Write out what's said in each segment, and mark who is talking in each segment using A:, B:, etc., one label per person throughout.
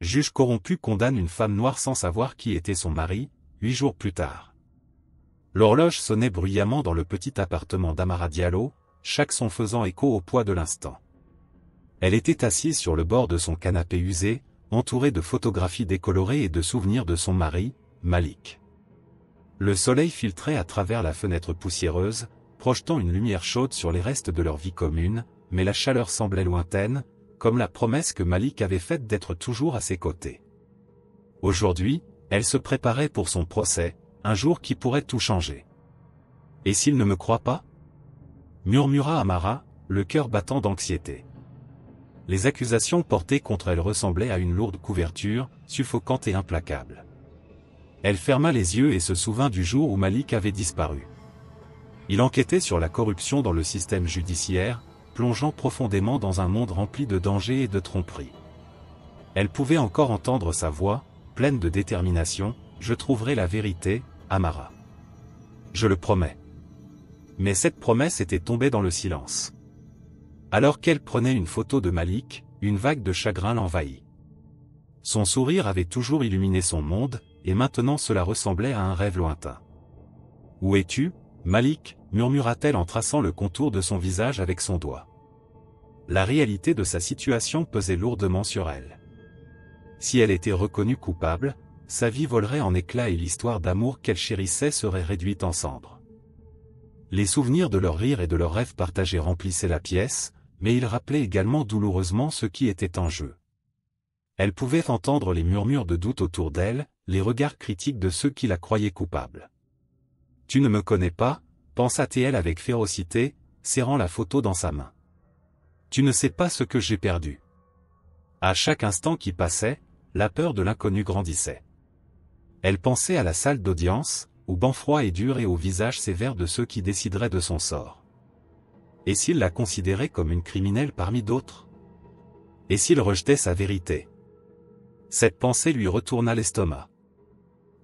A: Juge corrompu condamne une femme noire sans savoir qui était son mari, 8 jours plus tard. L'horloge sonnait bruyamment dans le petit appartement d'Amara Diallo, chaque son faisant écho au poids de l'instant. Elle était assise sur le bord de son canapé usé, entourée de photographies décolorées et de souvenirs de son mari, Malik. Le soleil filtrait à travers la fenêtre poussiéreuse, projetant une lumière chaude sur les restes de leur vie commune, mais la chaleur semblait lointaine, comme la promesse que Malik avait faite d'être toujours à ses côtés. Aujourd'hui, elle se préparait pour son procès, un jour qui pourrait tout changer. « Et s'il ne me croit pas ?» murmura Amara, le cœur battant d'anxiété. Les accusations portées contre elle ressemblaient à une lourde couverture, suffocante et implacable. Elle ferma les yeux et se souvint du jour où Malik avait disparu. Il enquêtait sur la corruption dans le système judiciaire, plongeant profondément dans un monde rempli de dangers et de tromperies. Elle pouvait encore entendre sa voix, pleine de détermination, « Je trouverai la vérité, Amara. Je le promets. » Mais cette promesse était tombée dans le silence. Alors qu'elle prenait une photo de Malik, une vague de chagrin l'envahit. Son sourire avait toujours illuminé son monde, et maintenant cela ressemblait à un rêve lointain. « Où es-tu, Malik ?» murmura-t-elle en traçant le contour de son visage avec son doigt. La réalité de sa situation pesait lourdement sur elle. Si elle était reconnue coupable, sa vie volerait en éclats et l'histoire d'amour qu'elle chérissait serait réduite en cendres. Les souvenirs de leurs rires et de leurs rêves partagés remplissaient la pièce, mais ils rappelaient également douloureusement ce qui était en jeu. Elle pouvait entendre les murmures de doute autour d'elle, les regards critiques de ceux qui la croyaient coupable. « Tu ne me connais pas ?» pensa-t-elle avec férocité, serrant la photo dans sa main. « Tu ne sais pas ce que j'ai perdu. » À chaque instant qui passait, la peur de l'inconnu grandissait. Elle pensait à la salle d'audience, au banc froid et dur et au visage sévère de ceux qui décideraient de son sort. Et s'il la considérait comme une criminelle parmi d'autres? Et s'il rejetait sa vérité? Cette pensée lui retourna l'estomac.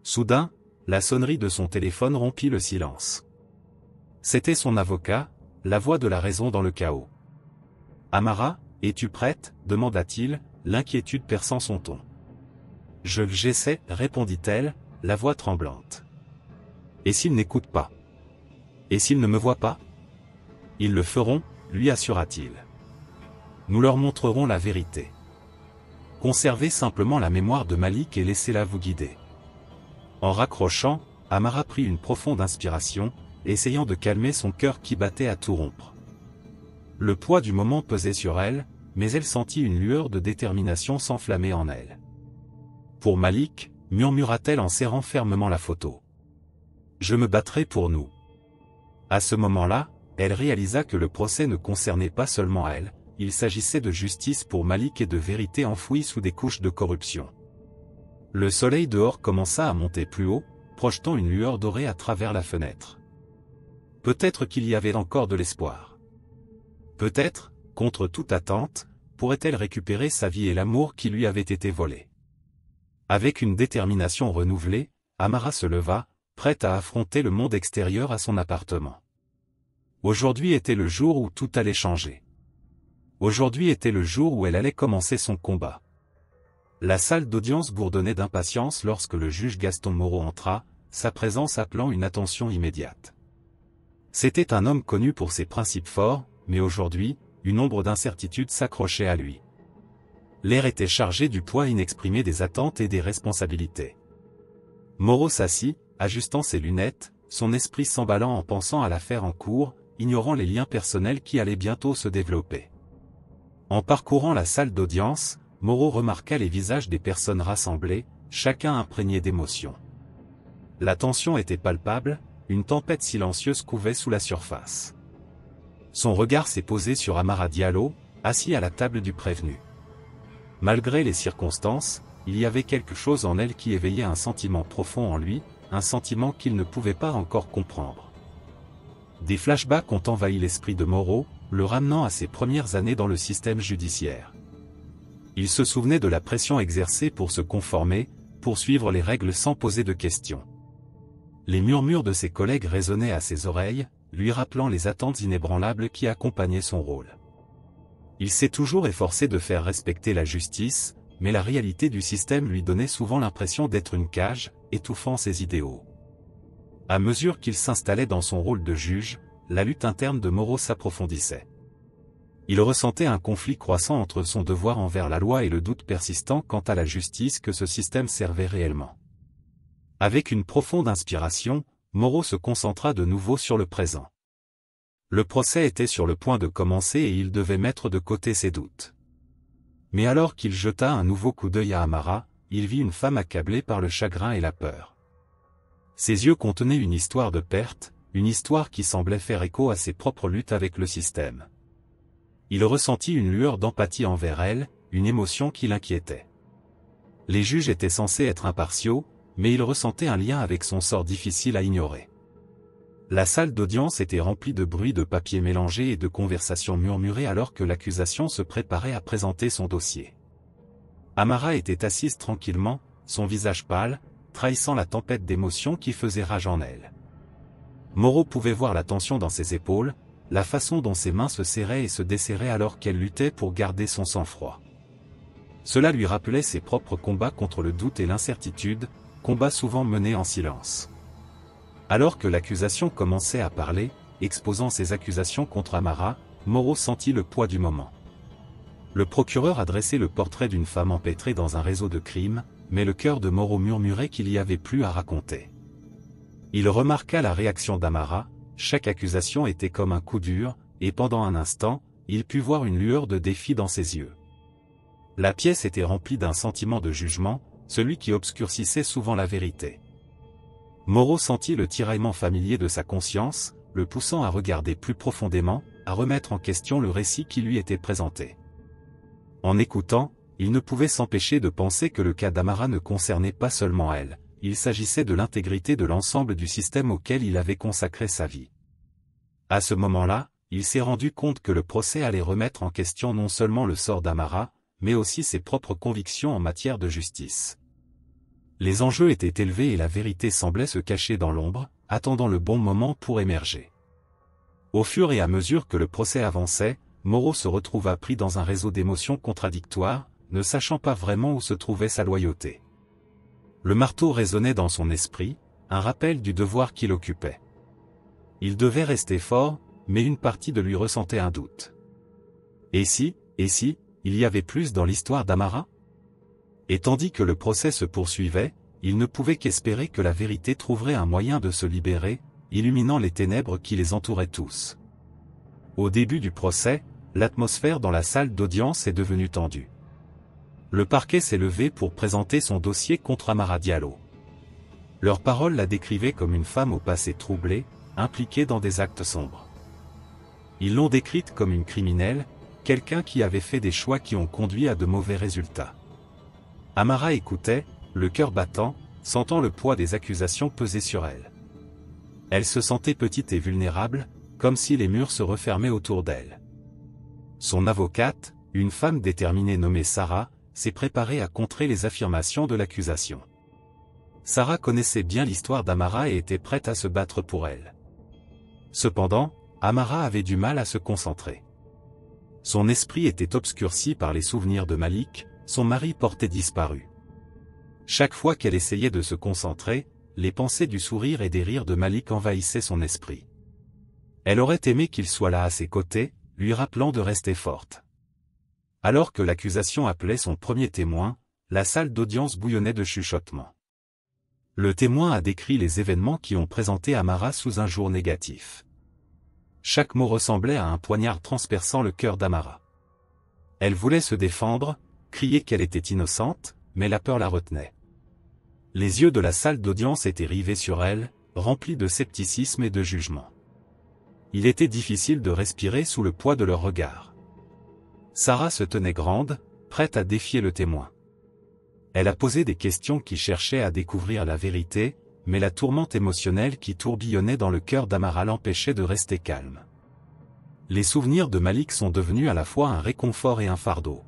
A: Soudain, la sonnerie de son téléphone rompit le silence. C'était son avocat, la voix de la raison dans le chaos. « Amara, es-tu prête ?» demanda-t-il, l'inquiétude perçant son ton. « J'essaie, » répondit-elle, la voix tremblante. « Et s'ils n'écoutent pas? Et s'ils ne me voient pas? » « Ils le feront, » lui assura-t-il. « Nous leur montrerons la vérité. Conservez simplement la mémoire de Malik et laissez-la vous guider. » En raccrochant, Amara prit une profonde inspiration, essayant de calmer son cœur qui battait à tout rompre. Le poids du moment pesait sur elle, mais elle sentit une lueur de détermination s'enflammer en elle. « Pour Malik, » murmura-t-elle en serrant fermement la photo. « Je me battrai pour nous. » À ce moment-là, elle réalisa que le procès ne concernait pas seulement elle, il s'agissait de justice pour Malik et de vérité enfouie sous des couches de corruption. Le soleil dehors commença à monter plus haut, projetant une lueur dorée à travers la fenêtre. Peut-être qu'il y avait encore de l'espoir. Peut-être, contre toute attente, pourrait-elle récupérer sa vie et l'amour qui lui avaient été volés. Avec une détermination renouvelée, Amara se leva, prête à affronter le monde extérieur à son appartement. Aujourd'hui était le jour où tout allait changer. Aujourd'hui était le jour où elle allait commencer son combat. La salle d'audience bourdonnait d'impatience lorsque le juge Gaston Moreau entra, sa présence appelant une attention immédiate. C'était un homme connu pour ses principes forts, mais aujourd'hui, une ombre d'incertitude s'accrochait à lui. L'air était chargé du poids inexprimé des attentes et des responsabilités. Moreau s'assit, ajustant ses lunettes, son esprit s'emballant en pensant à l'affaire en cours, ignorant les liens personnels qui allaient bientôt se développer. En parcourant la salle d'audience, Moreau remarqua les visages des personnes rassemblées, chacun imprégné d'émotion. La tension était palpable, une tempête silencieuse couvait sous la surface. Son regard s'est posé sur Amara Diallo, assis à la table du prévenu. Malgré les circonstances, il y avait quelque chose en elle qui éveillait un sentiment profond en lui, un sentiment qu'il ne pouvait pas encore comprendre. Des flashbacks ont envahi l'esprit de Moreau, le ramenant à ses premières années dans le système judiciaire. Il se souvenait de la pression exercée pour se conformer, pour suivre les règles sans poser de questions. Les murmures de ses collègues résonnaient à ses oreilles, lui rappelant les attentes inébranlables qui accompagnaient son rôle. Il s'est toujours efforcé de faire respecter la justice, mais la réalité du système lui donnait souvent l'impression d'être une cage, étouffant ses idéaux. À mesure qu'il s'installait dans son rôle de juge, la lutte interne de Moreau s'approfondissait. Il ressentait un conflit croissant entre son devoir envers la loi et le doute persistant quant à la justice que ce système servait réellement. Avec une profonde inspiration, Moreau se concentra de nouveau sur le présent. Le procès était sur le point de commencer et il devait mettre de côté ses doutes. Mais alors qu'il jeta un nouveau coup d'œil à Amara, il vit une femme accablée par le chagrin et la peur. Ses yeux contenaient une histoire de perte, une histoire qui semblait faire écho à ses propres luttes avec le système. Il ressentit une lueur d'empathie envers elle, une émotion qui l'inquiétait. Les juges étaient censés être impartiaux, mais il ressentait un lien avec son sort difficile à ignorer. La salle d'audience était remplie de bruits de papier mélangés et de conversations murmurées alors que l'accusation se préparait à présenter son dossier. Amara était assise tranquillement, son visage pâle, trahissant la tempête d'émotions qui faisait rage en elle. Moreau pouvait voir la tension dans ses épaules, la façon dont ses mains se serraient et se desserraient alors qu'elle luttait pour garder son sang-froid. Cela lui rappelait ses propres combats contre le doute et l'incertitude, combats souvent menés en silence. Alors que l'accusation commençait à parler, exposant ses accusations contre Amara, Moreau sentit le poids du moment. Le procureur adressait le portrait d'une femme empêtrée dans un réseau de crimes, mais le cœur de Moreau murmurait qu'il y avait plus à raconter. Il remarqua la réaction d'Amara, chaque accusation était comme un coup dur, et pendant un instant, il put voir une lueur de défi dans ses yeux. La pièce était remplie d'un sentiment de jugement, celui qui obscurcissait souvent la vérité. Moreau sentit le tiraillement familier de sa conscience, le poussant à regarder plus profondément, à remettre en question le récit qui lui était présenté. En écoutant, il ne pouvait s'empêcher de penser que le cas d'Amara ne concernait pas seulement elle, il s'agissait de l'intégrité de l'ensemble du système auquel il avait consacré sa vie. À ce moment-là, il s'est rendu compte que le procès allait remettre en question non seulement le sort d'Amara, mais aussi ses propres convictions en matière de justice. Les enjeux étaient élevés et la vérité semblait se cacher dans l'ombre, attendant le bon moment pour émerger. Au fur et à mesure que le procès avançait, Moreau se retrouva pris dans un réseau d'émotions contradictoires, ne sachant pas vraiment où se trouvait sa loyauté. Le marteau résonnait dans son esprit, un rappel du devoir qu'il occupait. Il devait rester fort, mais une partie de lui ressentait un doute. Et si, il y avait plus dans l'histoire d'Amara? Et tandis que le procès se poursuivait, il ne pouvait qu'espérer que la vérité trouverait un moyen de se libérer, illuminant les ténèbres qui les entouraient tous. Au début du procès, l'atmosphère dans la salle d'audience est devenue tendue. Le parquet s'est levé pour présenter son dossier contre Amara Diallo. Leurs paroles la décrivaient comme une femme au passé troublé, impliquée dans des actes sombres. Ils l'ont décrite comme une criminelle, quelqu'un qui avait fait des choix qui ont conduit à de mauvais résultats. Amara écoutait, le cœur battant, sentant le poids des accusations peser sur elle. Elle se sentait petite et vulnérable, comme si les murs se refermaient autour d'elle. Son avocate, une femme déterminée nommée Sarah, s'est préparée à contrer les affirmations de l'accusation. Sarah connaissait bien l'histoire d'Amara et était prête à se battre pour elle. Cependant, Amara avait du mal à se concentrer. Son esprit était obscurci par les souvenirs de Malik, son mari porté disparu. Chaque fois qu'elle essayait de se concentrer, les pensées du sourire et des rires de Malik envahissaient son esprit. Elle aurait aimé qu'il soit là à ses côtés, lui rappelant de rester forte. Alors que l'accusation appelait son premier témoin, la salle d'audience bouillonnait de chuchotements. Le témoin a décrit les événements qui ont présenté Amara sous un jour négatif. Chaque mot ressemblait à un poignard transperçant le cœur d'Amara. Elle voulait se défendre, crier qu'elle était innocente, mais la peur la retenait. Les yeux de la salle d'audience étaient rivés sur elle, remplis de scepticisme et de jugement. Il était difficile de respirer sous le poids de leurs regards. Sarah se tenait grande, prête à défier le témoin. Elle a posé des questions qui cherchaient à découvrir la vérité, mais la tourmente émotionnelle qui tourbillonnait dans le cœur d'Amara l'empêchait de rester calme. Les souvenirs de Malik sont devenus à la fois un réconfort et un fardeau.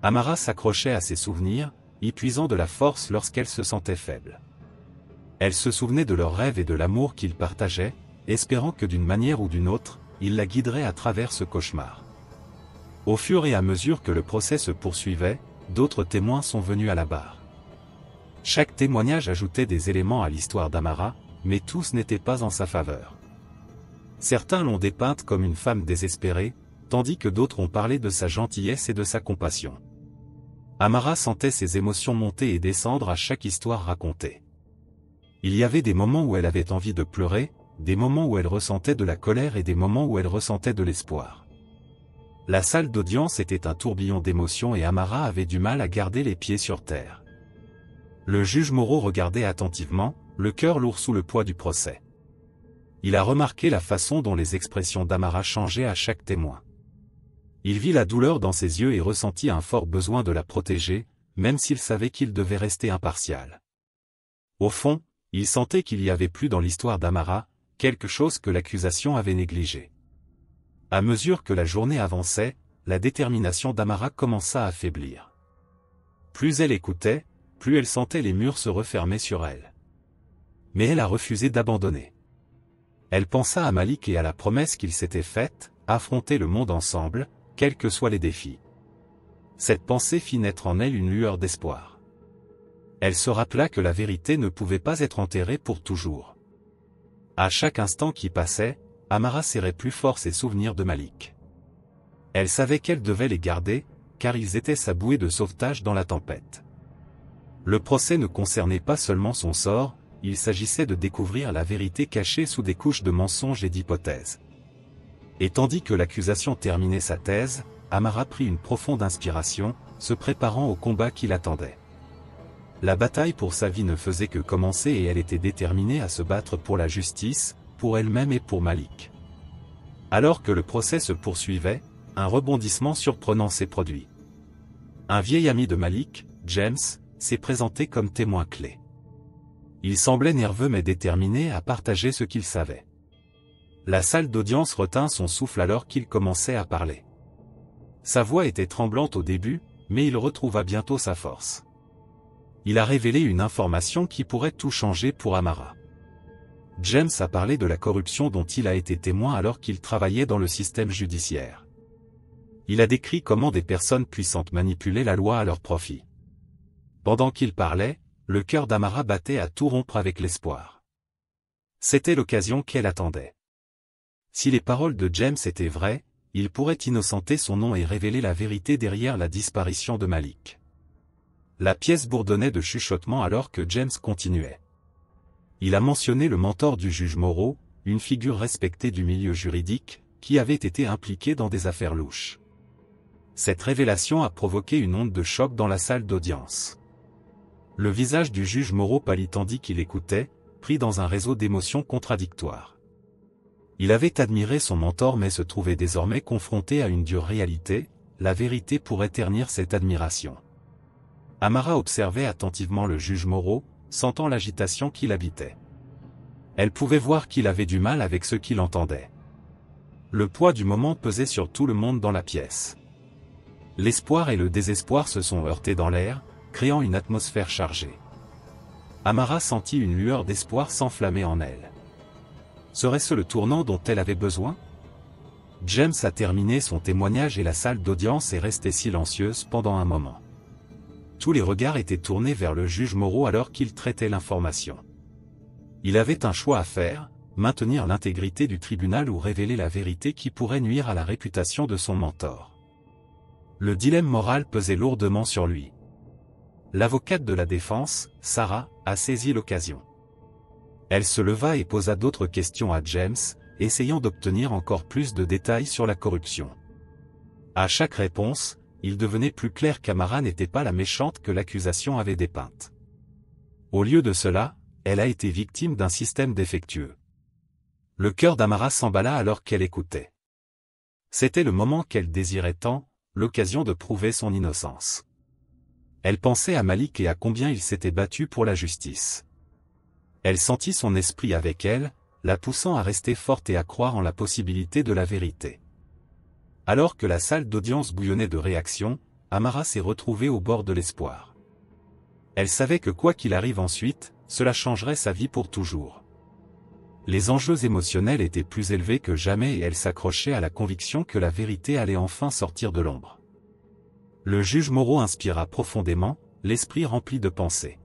A: Amara s'accrochait à ses souvenirs, y puisant de la force lorsqu'elle se sentait faible. Elle se souvenait de leurs rêves et de l'amour qu'ils partageaient, espérant que d'une manière ou d'une autre, il la guiderait à travers ce cauchemar. Au fur et à mesure que le procès se poursuivait, d'autres témoins sont venus à la barre. Chaque témoignage ajoutait des éléments à l'histoire d'Amara, mais tous n'étaient pas en sa faveur. Certains l'ont dépeinte comme une femme désespérée, tandis que d'autres ont parlé de sa gentillesse et de sa compassion. Amara sentait ses émotions monter et descendre à chaque histoire racontée. Il y avait des moments où elle avait envie de pleurer, des moments où elle ressentait de la colère et des moments où elle ressentait de l'espoir. La salle d'audience était un tourbillon d'émotions et Amara avait du mal à garder les pieds sur terre. Le juge Moreau regardait attentivement, le cœur lourd sous le poids du procès. Il a remarqué la façon dont les expressions d'Amara changeaient à chaque témoin. Il vit la douleur dans ses yeux et ressentit un fort besoin de la protéger, même s'il savait qu'il devait rester impartial. Au fond, il sentait qu'il y avait plus dans l'histoire d'Amara, quelque chose que l'accusation avait négligé. À mesure que la journée avançait, la détermination d'Amara commença à faiblir. Plus elle écoutait, plus elle sentait les murs se refermer sur elle. Mais elle a refusé d'abandonner. Elle pensa à Malik et à la promesse qu'il s'était faite, affronter le monde ensemble, quels que soient les défis. Cette pensée fit naître en elle une lueur d'espoir. Elle se rappela que la vérité ne pouvait pas être enterrée pour toujours. À chaque instant qui passait, Amara serrait plus fort ses souvenirs de Malik. Elle savait qu'elle devait les garder, car ils étaient sa bouée de sauvetage dans la tempête. Le procès ne concernait pas seulement son sort, il s'agissait de découvrir la vérité cachée sous des couches de mensonges et d'hypothèses. Et tandis que l'accusation terminait sa thèse, Amara prit une profonde inspiration, se préparant au combat qui l'attendait. La bataille pour sa vie ne faisait que commencer et elle était déterminée à se battre pour la justice, pour elle-même et pour Malik. Alors que le procès se poursuivait, un rebondissement surprenant s'est produit. Un vieil ami de Malik, James, s'est présenté comme témoin clé. Il semblait nerveux mais déterminé à partager ce qu'il savait. La salle d'audience retint son souffle alors qu'il commençait à parler. Sa voix était tremblante au début, mais il retrouva bientôt sa force. Il a révélé une information qui pourrait tout changer pour Amara. James a parlé de la corruption dont il a été témoin alors qu'il travaillait dans le système judiciaire. Il a décrit comment des personnes puissantes manipulaient la loi à leur profit. Pendant qu'il parlait, le cœur d'Amara battait à tout rompre avec l'espoir. C'était l'occasion qu'elle attendait. Si les paroles de James étaient vraies, il pourrait innocenter son nom et révéler la vérité derrière la disparition de Malik. La pièce bourdonnait de chuchotements alors que James continuait. Il a mentionné le mentor du juge Moreau, une figure respectée du milieu juridique, qui avait été impliqué dans des affaires louches. Cette révélation a provoqué une onde de choc dans la salle d'audience. Le visage du juge Moreau pâlit tandis qu'il écoutait, pris dans un réseau d'émotions contradictoires. Il avait admiré son mentor mais se trouvait désormais confronté à une dure réalité, la vérité pourrait ternir cette admiration. Amara observait attentivement le juge Moreau, sentant l'agitation qui l'habitait. Elle pouvait voir qu'il avait du mal avec ce qu'il entendait. Le poids du moment pesait sur tout le monde dans la pièce. L'espoir et le désespoir se sont heurtés dans l'air, créant une atmosphère chargée. Amara sentit une lueur d'espoir s'enflammer en elle. Serait-ce le tournant dont elle avait besoin? James a terminé son témoignage et la salle d'audience est restée silencieuse pendant un moment. Tous les regards étaient tournés vers le juge Moreau alors qu'il traitait l'information. Il avait un choix à faire, maintenir l'intégrité du tribunal ou révéler la vérité qui pourrait nuire à la réputation de son mentor. Le dilemme moral pesait lourdement sur lui. L'avocate de la défense, Sarah, a saisi l'occasion. Elle se leva et posa d'autres questions à James, essayant d'obtenir encore plus de détails sur la corruption. À chaque réponse, il devenait plus clair qu'Amara n'était pas la méchante que l'accusation avait dépeinte. Au lieu de cela, elle a été victime d'un système défectueux. Le cœur d'Amara s'emballa alors qu'elle écoutait. C'était le moment qu'elle désirait tant, l'occasion de prouver son innocence. Elle pensait à Malik et à combien il s'était battu pour la justice. Elle sentit son esprit avec elle, la poussant à rester forte et à croire en la possibilité de la vérité. Alors que la salle d'audience bouillonnait de réactions, Amara s'est retrouvée au bord de l'espoir. Elle savait que quoi qu'il arrive ensuite, cela changerait sa vie pour toujours. Les enjeux émotionnels étaient plus élevés que jamais et elle s'accrochait à la conviction que la vérité allait enfin sortir de l'ombre. Le juge Moreau inspira profondément, l'esprit rempli de pensées.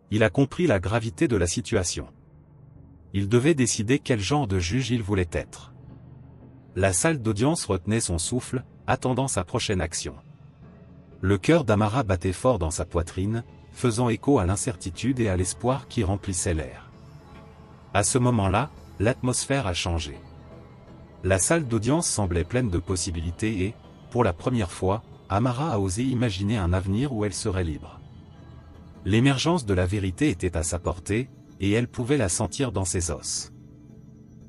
A: Il a compris la gravité de la situation. Il devait décider quel genre de juge il voulait être. La salle d'audience retenait son souffle, attendant sa prochaine action. Le cœur d'Amara battait fort dans sa poitrine, faisant écho à l'incertitude et à l'espoir qui remplissait l'air. À ce moment-là, l'atmosphère a changé. La salle d'audience semblait pleine de possibilités et, pour la première fois, Amara a osé imaginer un avenir où elle serait libre. L'émergence de la vérité était à sa portée, et elle pouvait la sentir dans ses os.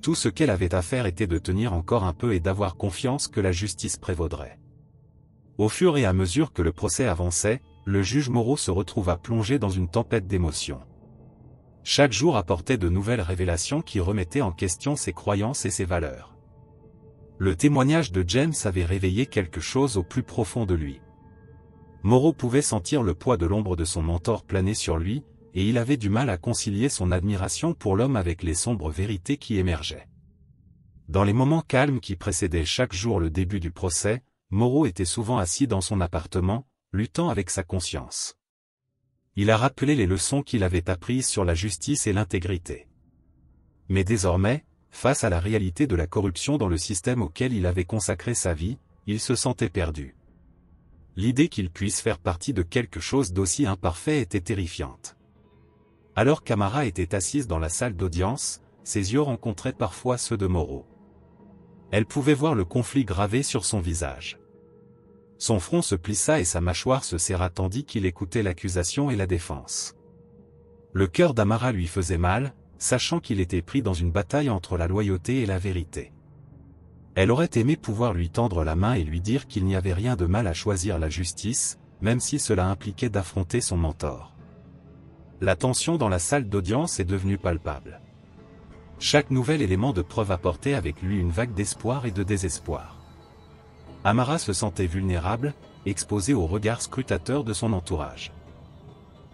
A: Tout ce qu'elle avait à faire était de tenir encore un peu et d'avoir confiance que la justice prévaudrait. Au fur et à mesure que le procès avançait, le juge Moreau se retrouva plongé dans une tempête d'émotions. Chaque jour apportait de nouvelles révélations qui remettaient en question ses croyances et ses valeurs. Le témoignage de James avait réveillé quelque chose au plus profond de lui. Moreau pouvait sentir le poids de l'ombre de son mentor planer sur lui, et il avait du mal à concilier son admiration pour l'homme avec les sombres vérités qui émergeaient. Dans les moments calmes qui précédaient chaque jour le début du procès, Moreau était souvent assis dans son appartement, luttant avec sa conscience. Il a rappelé les leçons qu'il avait apprises sur la justice et l'intégrité. Mais désormais, face à la réalité de la corruption dans le système auquel il avait consacré sa vie, il se sentait perdu. L'idée qu'il puisse faire partie de quelque chose d'aussi imparfait était terrifiante. Alors qu'Amara était assise dans la salle d'audience, ses yeux rencontraient parfois ceux de Moreau. Elle pouvait voir le conflit gravé sur son visage. Son front se plissa et sa mâchoire se serra tandis qu'il écoutait l'accusation et la défense. Le cœur d'Amara lui faisait mal, sachant qu'il était pris dans une bataille entre la loyauté et la vérité. Elle aurait aimé pouvoir lui tendre la main et lui dire qu'il n'y avait rien de mal à choisir la justice, même si cela impliquait d'affronter son mentor. La tension dans la salle d'audience est devenue palpable. Chaque nouvel élément de preuve apportait avec lui une vague d'espoir et de désespoir. Amara se sentait vulnérable, exposée aux regards scrutateurs de son entourage.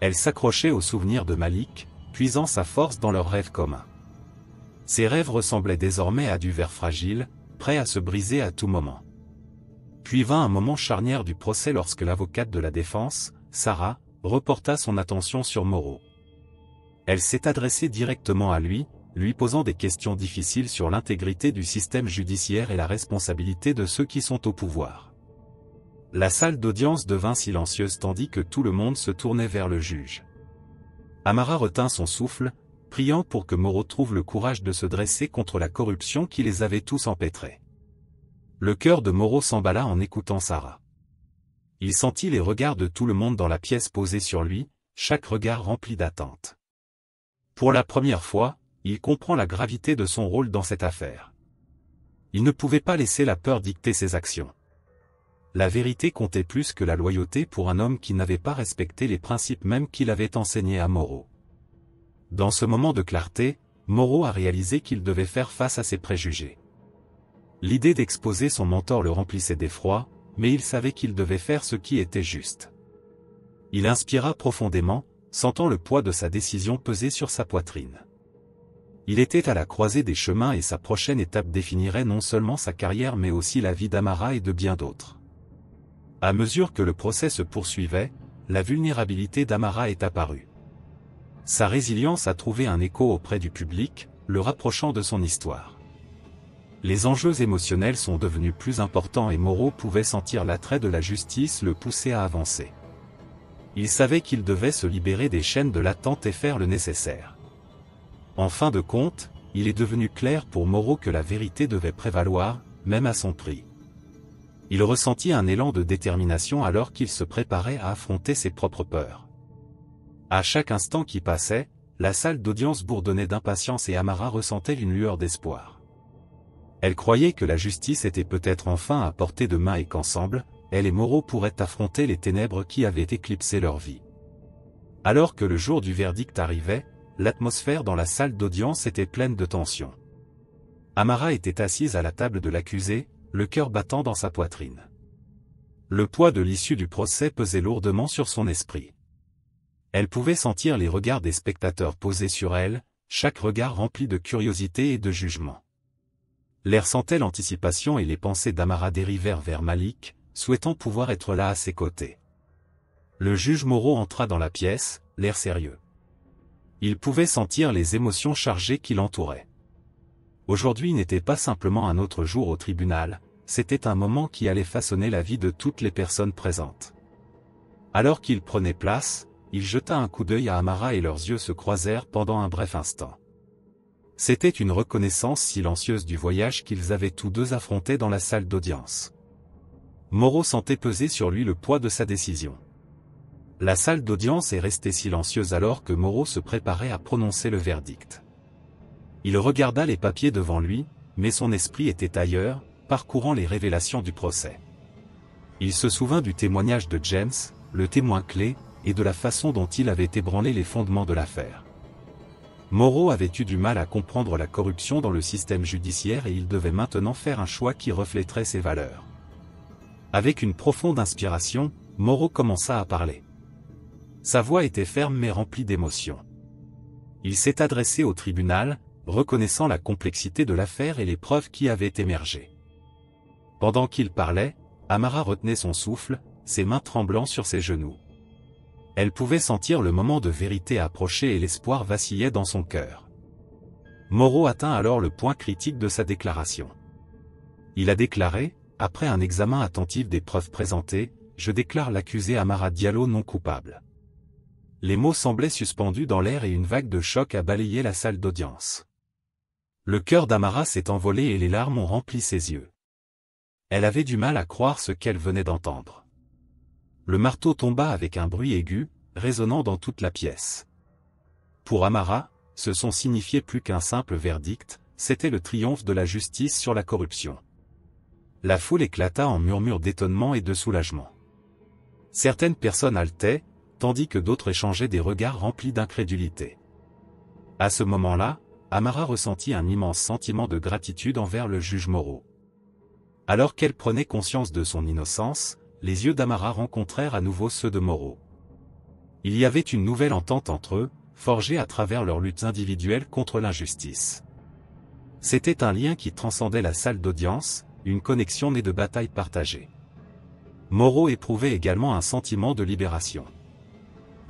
A: Elle s'accrochait aux souvenirs de Malik, puisant sa force dans leurs rêves communs. Ses rêves ressemblaient désormais à du verre fragile, prêt à se briser à tout moment. Puis vint un moment charnière du procès lorsque l'avocate de la défense, Sarah, reporta son attention sur Moreau. Elle s'est adressée directement à lui, lui posant des questions difficiles sur l'intégrité du système judiciaire et la responsabilité de ceux qui sont au pouvoir. La salle d'audience devint silencieuse tandis que tout le monde se tournait vers le juge. Amara retint son souffle, priant pour que Moreau trouve le courage de se dresser contre la corruption qui les avait tous empêtrés. Le cœur de Moreau s'emballa en écoutant Sarah. Il sentit les regards de tout le monde dans la pièce posés sur lui, chaque regard rempli d'attente. Pour la première fois, il comprend la gravité de son rôle dans cette affaire. Il ne pouvait pas laisser la peur dicter ses actions. La vérité comptait plus que la loyauté pour un homme qui n'avait pas respecté les principes mêmes qu'il avait enseignés à Moreau. Dans ce moment de clarté, Moreau a réalisé qu'il devait faire face à ses préjugés. L'idée d'exposer son mentor le remplissait d'effroi, mais il savait qu'il devait faire ce qui était juste. Il inspira profondément, sentant le poids de sa décision peser sur sa poitrine. Il était à la croisée des chemins et sa prochaine étape définirait non seulement sa carrière mais aussi la vie d'Amara et de bien d'autres. À mesure que le procès se poursuivait, la vulnérabilité d'Amara est apparue. Sa résilience a trouvé un écho auprès du public, le rapprochant de son histoire. Les enjeux émotionnels sont devenus plus importants et Moreau pouvait sentir l'attrait de la justice le pousser à avancer. Il savait qu'il devait se libérer des chaînes de l'attente et faire le nécessaire. En fin de compte, il est devenu clair pour Moreau que la vérité devait prévaloir, même à son prix. Il ressentit un élan de détermination alors qu'il se préparait à affronter ses propres peurs. À chaque instant qui passait, la salle d'audience bourdonnait d'impatience et Amara ressentait une lueur d'espoir. Elle croyait que la justice était peut-être enfin à portée de main et qu'ensemble, elle et Moreau pourraient affronter les ténèbres qui avaient éclipsé leur vie. Alors que le jour du verdict arrivait, l'atmosphère dans la salle d'audience était pleine de tension. Amara était assise à la table de l'accusé, le cœur battant dans sa poitrine. Le poids de l'issue du procès pesait lourdement sur son esprit. Elle pouvait sentir les regards des spectateurs posés sur elle, chaque regard rempli de curiosité et de jugement. L'air sentait l'anticipation et les pensées d'Amara dérivèrent vers Malik, souhaitant pouvoir être là à ses côtés. Le juge Moreau entra dans la pièce, l'air sérieux. Il pouvait sentir les émotions chargées qui l'entouraient. Aujourd'hui n'était pas simplement un autre jour au tribunal, c'était un moment qui allait façonner la vie de toutes les personnes présentes. Alors qu'il prenait place, il jeta un coup d'œil à Amara et leurs yeux se croisèrent pendant un bref instant. C'était une reconnaissance silencieuse du voyage qu'ils avaient tous deux affronté dans la salle d'audience. Moreau sentait peser sur lui le poids de sa décision. La salle d'audience est restée silencieuse alors que Moreau se préparait à prononcer le verdict. Il regarda les papiers devant lui, mais son esprit était ailleurs, parcourant les révélations du procès. Il se souvint du témoignage de James, le témoin clé, et de la façon dont il avait ébranlé les fondements de l'affaire. Moreau avait eu du mal à comprendre la corruption dans le système judiciaire et il devait maintenant faire un choix qui reflèterait ses valeurs. Avec une profonde inspiration, Moreau commença à parler. Sa voix était ferme mais remplie d'émotion. Il s'est adressé au tribunal, reconnaissant la complexité de l'affaire et les preuves qui avaient émergé. Pendant qu'il parlait, Amara retenait son souffle, ses mains tremblant sur ses genoux. Elle pouvait sentir le moment de vérité approcher et l'espoir vacillait dans son cœur. Moreau atteint alors le point critique de sa déclaration. Il a déclaré, après un examen attentif des preuves présentées, « Je déclare l'accusé Amara Diallo non coupable ». Les mots semblaient suspendus dans l'air et une vague de choc a balayé la salle d'audience. Le cœur d'Amara s'est envolé et les larmes ont rempli ses yeux. Elle avait du mal à croire ce qu'elle venait d'entendre. Le marteau tomba avec un bruit aigu, résonnant dans toute la pièce. Pour Amara, ce son signifiait plus qu'un simple verdict, c'était le triomphe de la justice sur la corruption. La foule éclata en murmures d'étonnement et de soulagement. Certaines personnes haletaient, tandis que d'autres échangeaient des regards remplis d'incrédulité. À ce moment-là, Amara ressentit un immense sentiment de gratitude envers le juge Moreau. Alors qu'elle prenait conscience de son innocence, les yeux d'Amara rencontrèrent à nouveau ceux de Moreau. Il y avait une nouvelle entente entre eux, forgée à travers leurs luttes individuelles contre l'injustice. C'était un lien qui transcendait la salle d'audience, une connexion née de batailles partagées. Moreau éprouvait également un sentiment de libération.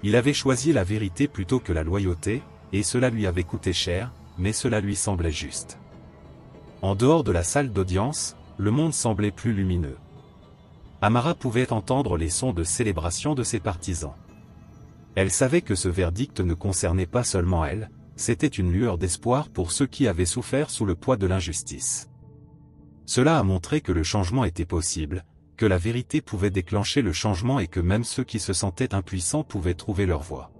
A: Il avait choisi la vérité plutôt que la loyauté, et cela lui avait coûté cher, mais cela lui semblait juste. En dehors de la salle d'audience, le monde semblait plus lumineux. Amara pouvait entendre les sons de célébration de ses partisans. Elle savait que ce verdict ne concernait pas seulement elle, c'était une lueur d'espoir pour ceux qui avaient souffert sous le poids de l'injustice. Cela a montré que le changement était possible, que la vérité pouvait déclencher le changement et que même ceux qui se sentaient impuissants pouvaient trouver leur voie.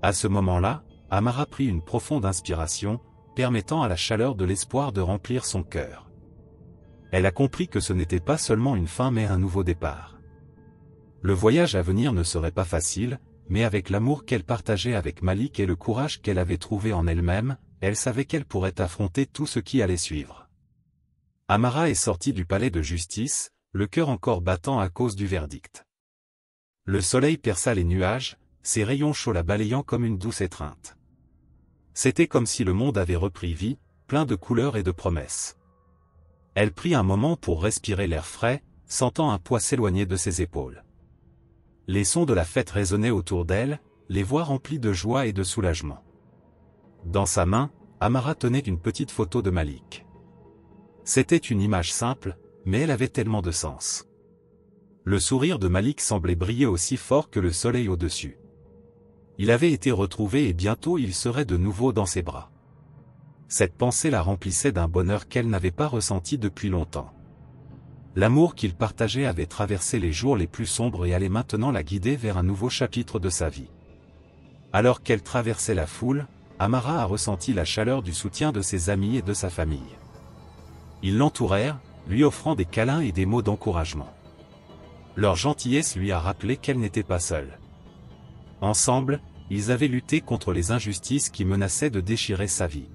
A: À ce moment-là, Amara prit une profonde inspiration, permettant à la chaleur de l'espoir de remplir son cœur. Elle a compris que ce n'était pas seulement une fin mais un nouveau départ. Le voyage à venir ne serait pas facile, mais avec l'amour qu'elle partageait avec Malik et le courage qu'elle avait trouvé en elle-même, elle savait qu'elle pourrait affronter tout ce qui allait suivre. Amara est sortie du palais de justice, le cœur encore battant à cause du verdict. Le soleil perça les nuages, ses rayons chauds la balayant comme une douce étreinte. C'était comme si le monde avait repris vie, plein de couleurs et de promesses. Elle prit un moment pour respirer l'air frais, sentant un poids s'éloigner de ses épaules. Les sons de la fête résonnaient autour d'elle, les voix remplies de joie et de soulagement. Dans sa main, Amara tenait une petite photo de Malik. C'était une image simple, mais elle avait tellement de sens. Le sourire de Malik semblait briller aussi fort que le soleil au-dessus. Il avait été retrouvé et bientôt il serait de nouveau dans ses bras. Cette pensée la remplissait d'un bonheur qu'elle n'avait pas ressenti depuis longtemps. L'amour qu'il partageait avait traversé les jours les plus sombres et allait maintenant la guider vers un nouveau chapitre de sa vie. Alors qu'elle traversait la foule, Amara a ressenti la chaleur du soutien de ses amis et de sa famille. Ils l'entourèrent, lui offrant des câlins et des mots d'encouragement. Leur gentillesse lui a rappelé qu'elle n'était pas seule. Ensemble, ils avaient lutté contre les injustices qui menaçaient de déchirer sa vie.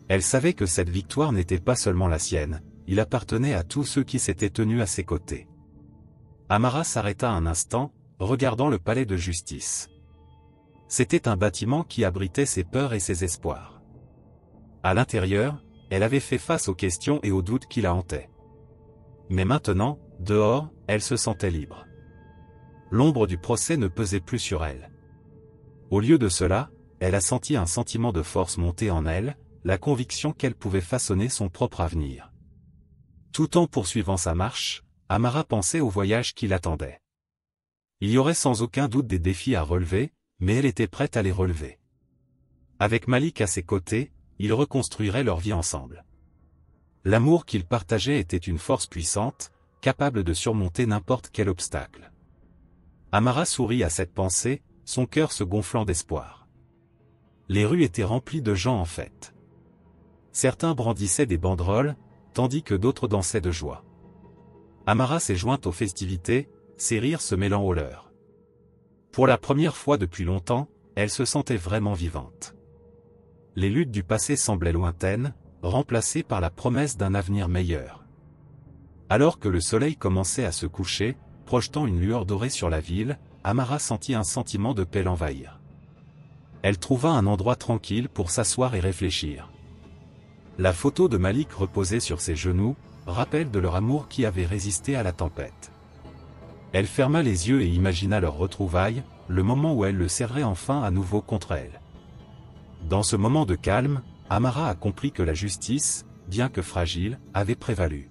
A: Elle savait que cette victoire n'était pas seulement la sienne, il appartenait à tous ceux qui s'étaient tenus à ses côtés. Amara s'arrêta un instant, regardant le palais de justice. C'était un bâtiment qui abritait ses peurs et ses espoirs. À l'intérieur, elle avait fait face aux questions et aux doutes qui la hantaient. Mais maintenant, Dehors, elle se sentait libre. L'ombre du procès ne pesait plus sur elle. Au lieu de cela, elle a senti un sentiment de force monter en elle, la conviction qu'elle pouvait façonner son propre avenir. Tout en poursuivant sa marche, Amara pensait au voyage qui l'attendait. Il y aurait sans aucun doute des défis à relever, mais elle était prête à les relever. Avec Malik à ses côtés, ils reconstruiraient leur vie ensemble. L'amour qu'ils partageaient était une force puissante, capable de surmonter n'importe quel obstacle. Amara sourit à cette pensée, son cœur se gonflant d'espoir. Les rues étaient remplies de gens en fête. Certains brandissaient des banderoles, tandis que d'autres dansaient de joie. Amara s'est jointe aux festivités, ses rires se mêlant aux leurs. Pour la première fois depuis longtemps, elle se sentait vraiment vivante. Les luttes du passé semblaient lointaines, remplacées par la promesse d'un avenir meilleur. Alors que le soleil commençait à se coucher, projetant une lueur dorée sur la ville, Amara sentit un sentiment de paix l'envahir. Elle trouva un endroit tranquille pour s'asseoir et réfléchir. La photo de Malik reposée sur ses genoux, rappel de leur amour qui avait résisté à la tempête. Elle ferma les yeux et imagina leur retrouvailles, le moment où elle le serrait enfin à nouveau contre elle. Dans ce moment de calme, Amara a compris que la justice, bien que fragile, avait prévalu.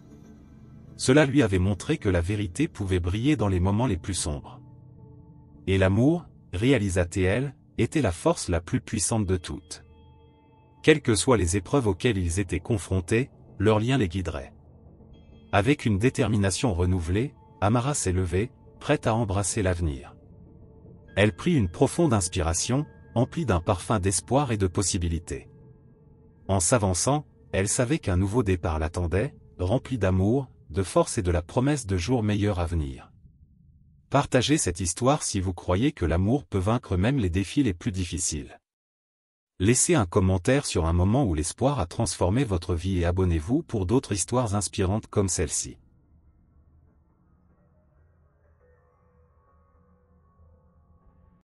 A: Cela lui avait montré que la vérité pouvait briller dans les moments les plus sombres. Et l'amour, réalisa-t-elle, était la force la plus puissante de toutes. Quelles que soient les épreuves auxquelles ils étaient confrontés, leur lien les guiderait. Avec une détermination renouvelée, Amara s'est levée, prête à embrasser l'avenir. Elle prit une profonde inspiration, emplie d'un parfum d'espoir et de possibilités. En s'avançant, elle savait qu'un nouveau départ l'attendait, rempli d'amour, de force et de la promesse de jours meilleurs à venir. Partagez cette histoire si vous croyez que l'amour peut vaincre même les défis les plus difficiles. Laissez un commentaire sur un moment où l'espoir a transformé votre vie et abonnez-vous pour d'autres histoires inspirantes comme celle-ci.